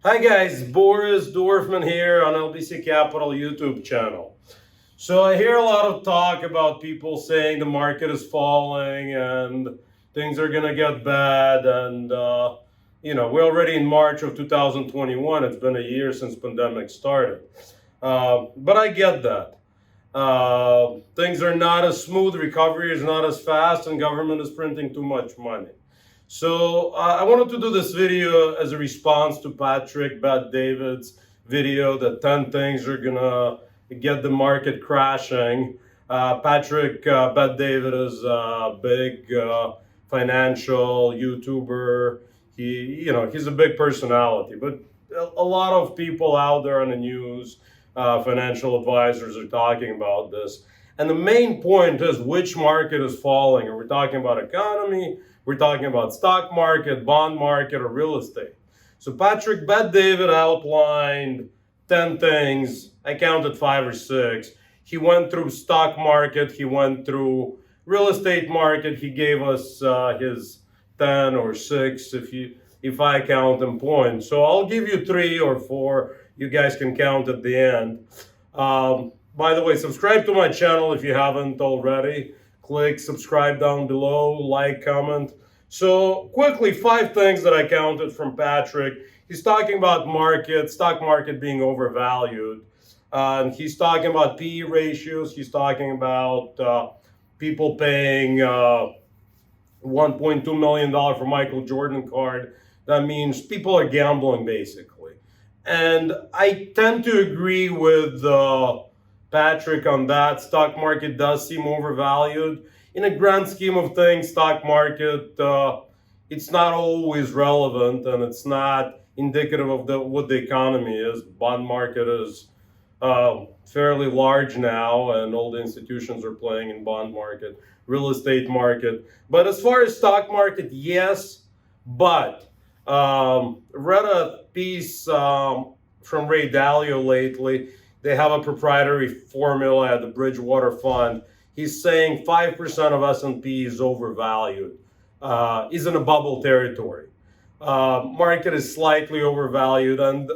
Hi guys, Boris Dorfman here on LBC Capital YouTube channel. So I hear a lot of talk about people saying the market is falling and things are gonna get bad, and we're already in March of 2021. It's been a year since pandemic started, but I get that. Things are not as smooth, recovery is not as fast, and government is printing too much money. So I wanted to do this video as a response to Patrick Bet-David's video that 10 things are gonna get the market crashing. Patrick Bet-David is a big financial YouTuber. He's a big personality, but a lot of people out there on the news, financial advisors are talking about this. And the main point is which market is falling. Are we talking about economy? We're talking about stock market, bond market, or real estate. So Patrick Bet-David outlined 10 things. I counted 5 or 6. He went through stock market. He went through real estate market. He gave us his 10 or 6 if I count them points. So I'll give you 3 or 4. You guys can count at the end. By the way, subscribe to my channel if you haven't already. Click subscribe down below, like, comment. So quickly, 5 things that I counted from Patrick. He's talking about stock market being overvalued. And he's talking about PE ratios. He's talking about people paying $1.2 million for Michael Jordan card. That means people are gambling, basically. And I tend to agree with Patrick on that. Stock market does seem overvalued. In a grand scheme of things, stock market, it's not always relevant, and it's not indicative of what the economy is. Bond market is fairly large now, and all the institutions are playing in bond market, real estate market. But as far as stock market, yes, but read a piece from Ray Dalio lately. They have a proprietary formula at the Bridgewater Fund. He's saying 5% of S&P is overvalued, is in a bubble territory. Market is slightly overvalued, and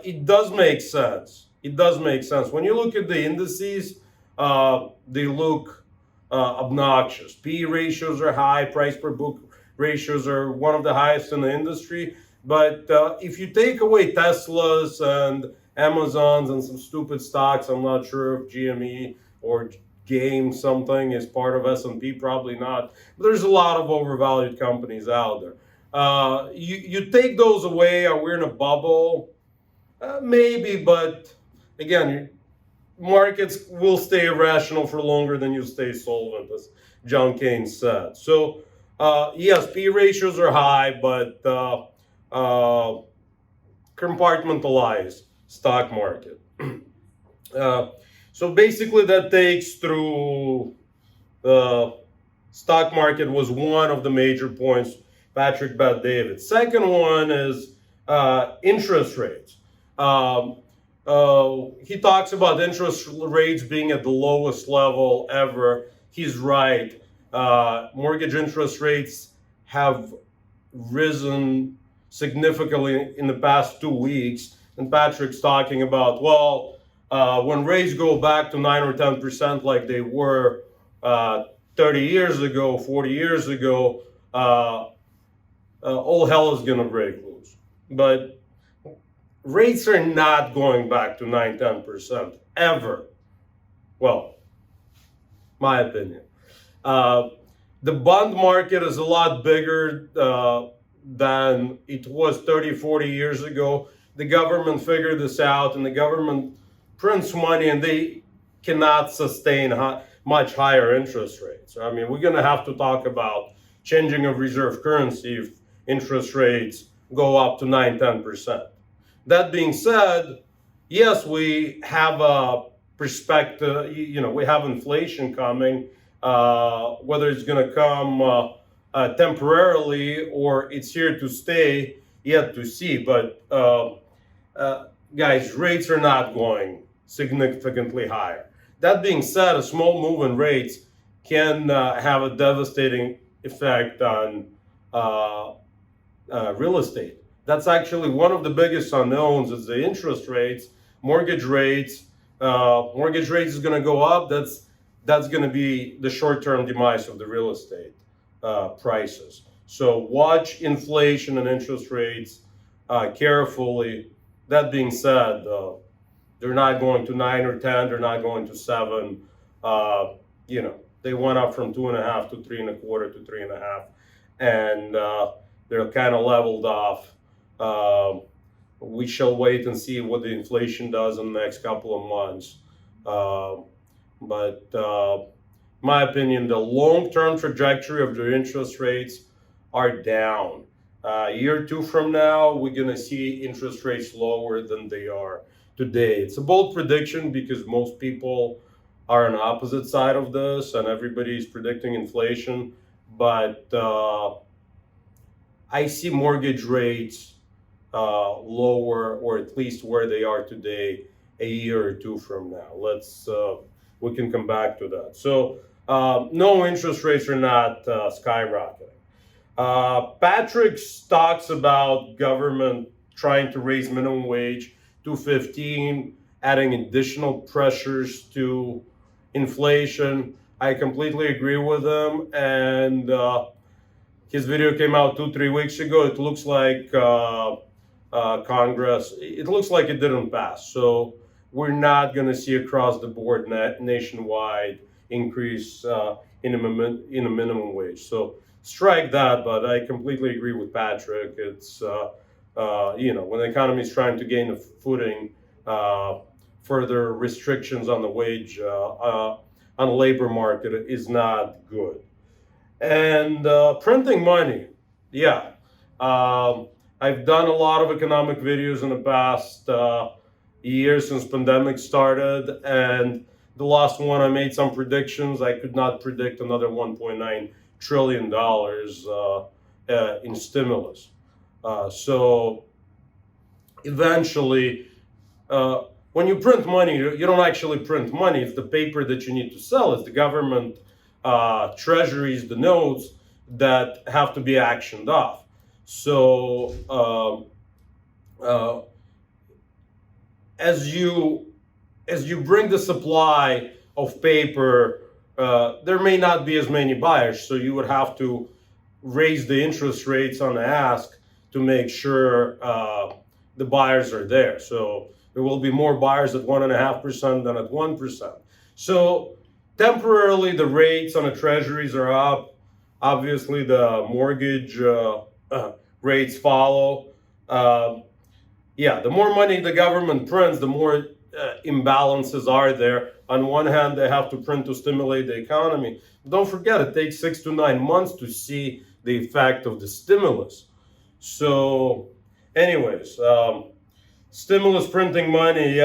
it does make sense. It does make sense. When you look at the indices, they look obnoxious. PE ratios are high, price per book ratios are one of the highest in the industry. But if you take away Teslas and Amazons and some stupid stocks, I'm not sure if GME or Game something is part of S&P, probably not. But there's a lot of overvalued companies out there. You take those away, are we in a bubble? Maybe, but again, markets will stay irrational for longer than you stay solvent, as John Keynes said. So yes, P ratios are high, but compartmentalized stock market. So basically that takes through the stock market was one of the major points Patrick Bet-David. Second one is interest rates. He talks about interest rates being at the lowest level ever. He's right. Mortgage interest rates have risen significantly in the past 2 weeks. And Patrick's talking about, well, when rates go back to 9 or 10% like they were 30 years ago, 40 years ago, all hell is going to break loose. But rates are not going back to 9, 10% ever. Well, my opinion. The bond market is a lot bigger than it was 30, 40 years ago. The government figured this out, and the government prints money, and they cannot sustain much higher interest rates. I mean, we're going to have to talk about changing of reserve currency if interest rates go up to 9, 10%. That being said, yes, we have a perspective, we have inflation coming, whether it's going to come temporarily or it's here to stay, yet to see. But guys, rates are not going significantly higher. That being said, a small move in rates can have a devastating effect on real estate. That's actually one of the biggest unknowns is the interest rates, mortgage rates. Mortgage rates is going to go up. That's going to be the short-term demise of the real estate prices. So watch inflation and interest rates carefully. That being said, they're not going to 9 or 10. They're not going to 7. They went up from 2.5 to 3.25 to 3.5, and they're kind of leveled off. We shall wait and see what the inflation does in the next couple of months. But in my opinion, the long-term trajectory of the interest rates are down. A year or two from now, we're going to see interest rates lower than they are today. It's a bold prediction because most people are on the opposite side of this and everybody's predicting inflation. But I see mortgage rates lower, or at least where they are today, a year or two from now. We can come back to that. So no, interest rates are not skyrocketing. Patrick talks about government trying to raise minimum wage to 15, adding additional pressures to inflation. I completely agree with him, and his video came out 2-3 weeks ago. It looks like Congress, it looks like it didn't pass. So we're not going to see across the board nationwide increase in a minimum wage. So strike that, but I completely agree with Patrick. It's, when the economy is trying to gain a footing, further restrictions on the wage, on the labor market is not good. And printing money, yeah. I've done a lot of economic videos in the past years since pandemic started, and the last one I made some predictions. I could not predict another $1.9 trillion in stimulus. So eventually, when you print money, you don't actually print money. It's the paper that you need to sell. It's the government treasuries, the notes that have to be actioned off. So as you bring the supply of paper, there may not be as many buyers. So you would have to raise the interest rates on the ask to make sure the buyers are there. So there will be more buyers at 1.5% than at 1%. So temporarily, the rates on the treasuries are up. Obviously, the mortgage rates follow. The more money the government prints, the more imbalances are there. On one hand, they have to print to stimulate the economy. But don't forget, it takes 6 to 9 months to see the effect of the stimulus. So, anyways, stimulus printing money,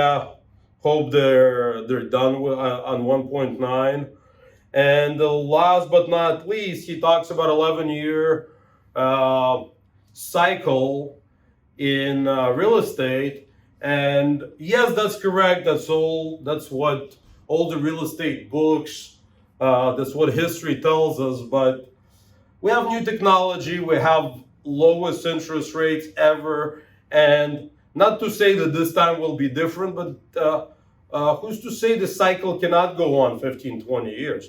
hope they're done with, on 1.9. And last but not least, he talks about 11-year cycle in real estate. And yes, that's correct. That's what all the real estate books, that's what history tells us. But we have new technology. We have lowest interest rates ever. And not to say that this time will be different, but who's to say the cycle cannot go on 15, 20 years?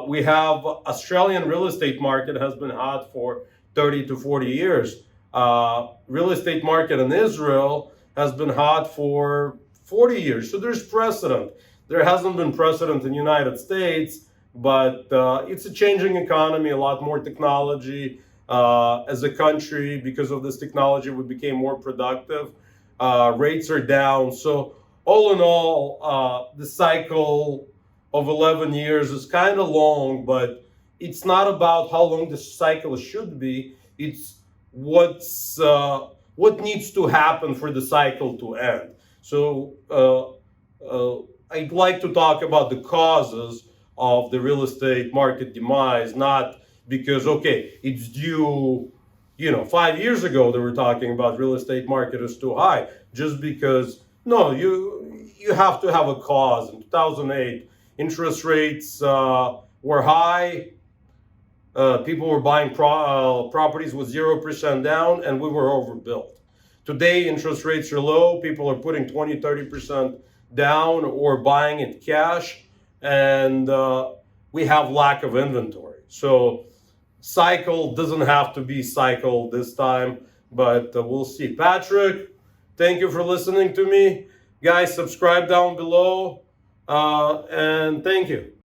We have Australian real estate market has been hot for 30 to 40 years. Real estate market in Israel has been hot for 40 years. So there's precedent. There hasn't been precedent in the United States, but it's a changing economy, a lot more technology. As a country, because of this technology, we became more productive. Rates are down. So all in all, the cycle of 11 years is kind of long, but it's not about how long the cycle should be. It's what needs to happen for the cycle to end. So I'd like to talk about the causes of the real estate market demise, not because, okay, it's due, 5 years ago they were talking about real estate market is too high, just because, no, you have to have a cause. In 2008, interest rates were high. People were buying properties with 0% down, and we were overbuilt. Today, interest rates are low. People are putting 20, 30% down or buying it cash, and we have lack of inventory. So cycle doesn't have to be cycle this time, but we'll see. Patrick, thank you for listening to me. Guys, subscribe down below, and thank you.